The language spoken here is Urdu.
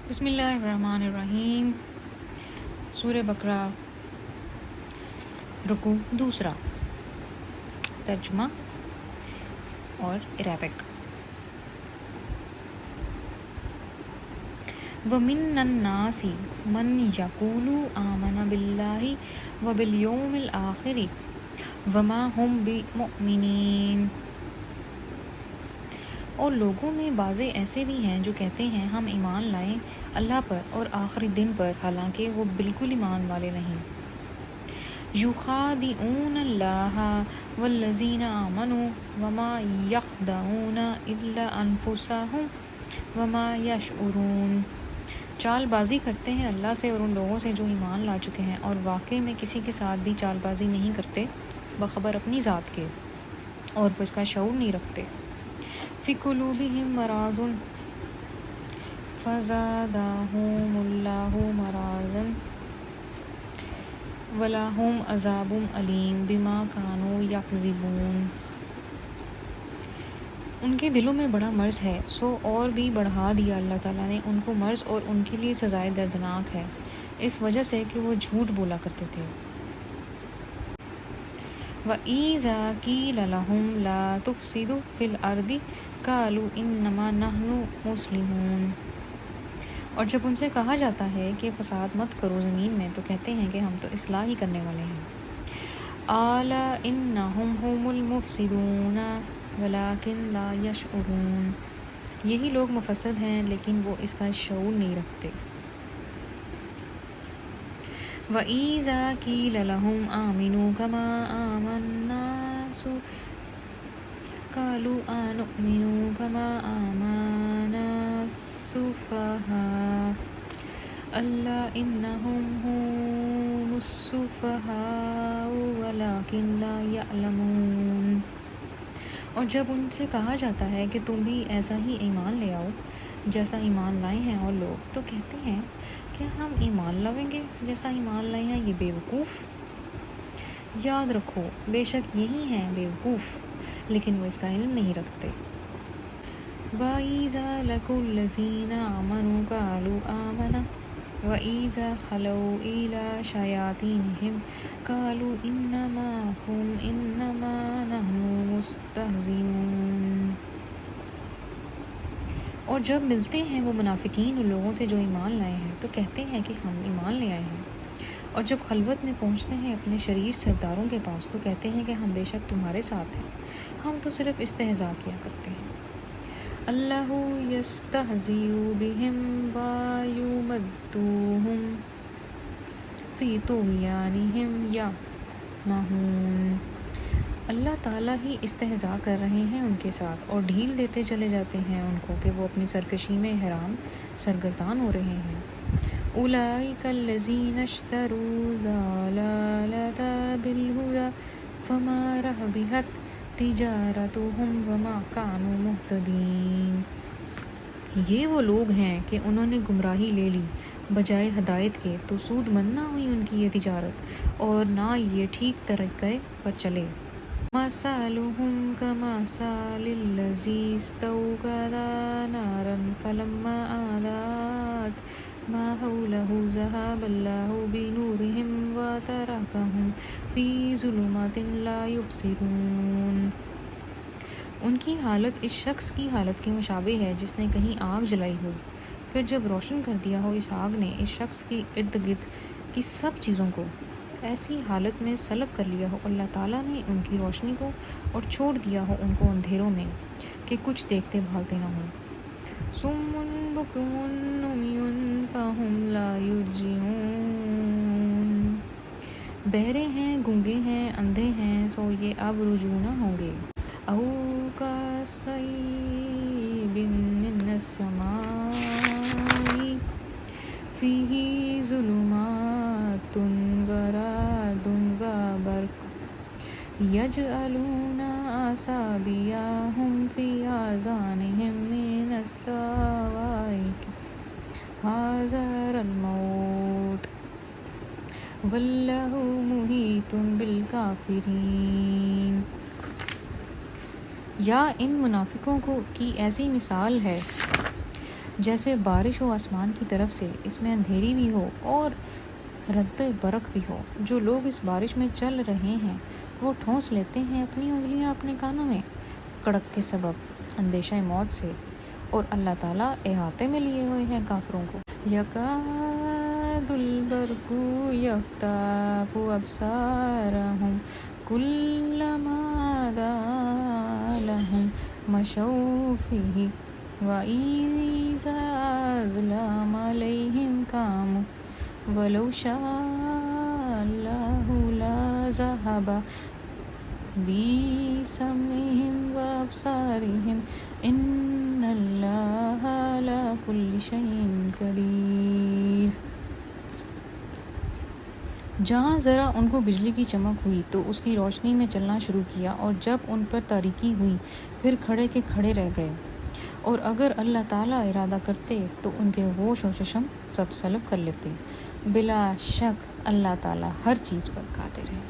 بسم اللہ الرحمن الرحیم۔ سورہ بقرہ، رکوع دوسرا، ترجمہ اور عربک۔ وَمِنَ النَّاسِ مَن يَقُولُ آمَنَ بِاللَّهِ وَبِالْيَوْمِ الْآخِرِ وَمَا هُمْ بِمُؤْمِنِينَ۔ اور لوگوں میں بعضے ایسے بھی ہیں جو کہتے ہیں ہم ایمان لائیں اللہ پر اور آخری دن پر، حالانکہ وہ بالکل ایمان والے نہیں۔ یخادعون اللہ والذین آمنوا وما یخدعون الا انفسهم وما یشعرون۔ چال بازی کرتے ہیں اللہ سے اور ان لوگوں سے جو ایمان لا چکے ہیں، اور واقع میں کسی کے ساتھ بھی چال بازی نہیں کرتے بخبر اپنی ذات کے، اور وہ اس کا شعور نہیں رکھتے۔ فی قلوبہم مرض فزادہم اللہ مرضا ولہم عذاب علیم بما کانوا یکذبون۔ ان کے دلوں میں بڑا مرض ہے، سو اور بھی بڑھا دیا اللہ تعالیٰ نے ان کو مرض، اور ان کے لیے سزائے دردناک ہے اس وجہ سے کہ وہ جھوٹ بولا کرتے تھے۔ وَإِذَا قِيلَ لَهُمْ لَا تُفْسِدُوا فِي الْأَرْضِ قَالُوا إِنَّمَا نَحْنُ مُصْلِحُونَ۔ اور جب ان سے کہا جاتا ہے کہ فساد مت کرو زمین میں، تو کہتے ہیں کہ ہم تو اصلاح ہی کرنے والے ہیں۔ أَلَا إِنَّهُمْ هُمُ الْمُفْسِدُونَ وَلَكِنْ لَا يَشْعُرُونَ۔ یہی لوگ مفسد ہیں لیکن وہ اس کا شعور نہیں رکھتے۔ وَإِذَا قِيلَ لَهُمْ آمِنُوا كَمَا آمَنَ النَّاسُ قَالُوا أَنُؤْمِنُ كَمَا آمَنَ السُّفَهَاءُ أَلَّا إِنَّهُمْ هُمُ السُّفَهَاءُ وَلَكِنْ لَا يَعْلَمُونَ۔ اور جب ان سے کہا جاتا ہے کہ تم بھی ایسا ہی ایمان لے آؤ جیسا ایمان لائے ہیں اور لوگ، تو کہتے ہیں کیا ہم ایمان لائیں گے جیسا ایمان لائے ہیں یہ بیوقوف؟ یاد رکھو بے شک یہی ہیں بیوقوف، لیکن وہ اس کا علم نہیں رکھتے۔ وَإِذَا لَقُوا الَّذِينَ آمَنُوا قَالُوا آمَنَّا وَإِذَا خَلَوْا إِلَىٰ شَيَاطِينِهِمْ قَالُوا إِنَّا مَعَكُمْ إِنَّمَا نَحْنُ مُسْتَهْزِئُونَ۔ اور جب ملتے ہیں وہ منافقین ان لوگوں سے جو ایمان لائے ہیں، تو کہتے ہیں کہ ہم ایمان لے آئے ہیں، اور جب خلوت میں پہنچتے ہیں اپنے شریر سرداروں کے پاس، تو کہتے ہیں کہ ہم بے شک تمہارے ساتھ ہیں، ہم تو صرف استہزاء کیا کرتے ہیں۔ اللہ یستہزئ بہم ویمدھم فی طغیانہم یعمہون۔ اللہ تعالیٰ ہی استہزاء کر رہے ہیں ان کے ساتھ، اور ڈھیل دیتے چلے جاتے ہیں ان کو کہ وہ اپنی سرکشی میں حرام سرگردان ہو رہے ہیں۔ اولئک الذین اشتروا الضلالۃ بالہدی فما ربحت تجارتہم وما کانوا مہتدین۔ یہ وہ لوگ ہیں کہ انہوں نے گمراہی لے لی بجائے ہدایت کے، تو سود مند نہ ہوئی ان کی یہ تجارت، اور نہ یہ ٹھیک طریقے پر چلے۔ مَثَلُهُمْ كَمَثَلِ الَّذِي اسْتَوْقَدَ نَارًا فَلَمَّا أَضَاءَتْ مَا حَوْلَهُ ذَهَبَ اللَّهُ بِنُورِهِمْ وَتَرَكَهُمْ فِي ظُلُمَاتٍ لَا يُبْصِرُونَ۔ ان کی حالت اس شخص کی حالت کے مشابہ ہے جس نے کہیں آگ جلائی ہو، پھر جب روشن کر دیا ہو اس آگ نے اس شخص کی ارد گرد کی سب چیزوں کو، ایسی حالت میں سلب کر لیا ہو اللہ تعالیٰ نے ان کی روشنی کو، اور چھوڑ دیا ہو ان کو اندھیروں میں کہ کچھ دیکھتے بھالتے نہ ہوں۔ صُمٌّ بُکْمٌ عُمْیٌ فَهُمْ لَا یُرْجِعُونَ۔ بہرے ہیں، گونگے ہیں، اندھے ہیں، سو یہ اب رجوع نہ ہوں گے۔ او کَصَیِّبٍ مِّنَ السَّمَاءِ فِیہِ ظُلُمَاتٌ وَرَعْدٌ وَبَرْقٌ یَجْعَلُونَ أَصَابِعَهُمْ فِی آذَانِہِم مِّنَ الصَّوَاعِقِ حَذَرَ الْمَوْتِ وَاللَّہُ مُحِیطٌ بِالْکَافِرِینَ۔ یا ان منافقوں کی ایسی مثال ہے جیسے بارش ہو آسمان کی طرف سے، اس میں اندھیری بھی ہو اور رد برق بھی ہو۔ جو لوگ اس بارش میں چل رہے ہیں وہ ٹھونس لیتے ہیں اپنی انگلیاں اپنے کانوں میں کڑک کے سبب اندیشہ موت سے، اور اللہ تعالیٰ احاطے میں لیے ہوئے ہیں کافروں کو۔ یکاد البرق یخطف ابصارہم کلما ضاء لہم مشوا فیہ وَإِذَا أَظْلَمَ عَلَيْهِمْ قَامُوا وَلَوْ شَاءَ اللَّهُ لَذَهَبَ بِسَمْعِهِمْ وَأَبْصَارِهِمْ إِنَّ اللَّهَ عَلَى كُلِّ شَيْءٍ قَدِيرٌ۔ جہاں ذرا ان کو بجلی کی چمک ہوئی تو اس کی روشنی میں چلنا شروع کیا، اور جب ان پر تاریکی ہوئی پھر کھڑے کے کھڑے رہ گئے، اور اگر اللہ تعالیٰ ارادہ کرتے تو ان کے ہوش و چشم سب سلب کر لیتے۔ بلا شک اللہ تعالیٰ ہر چیز پر قادر ہے۔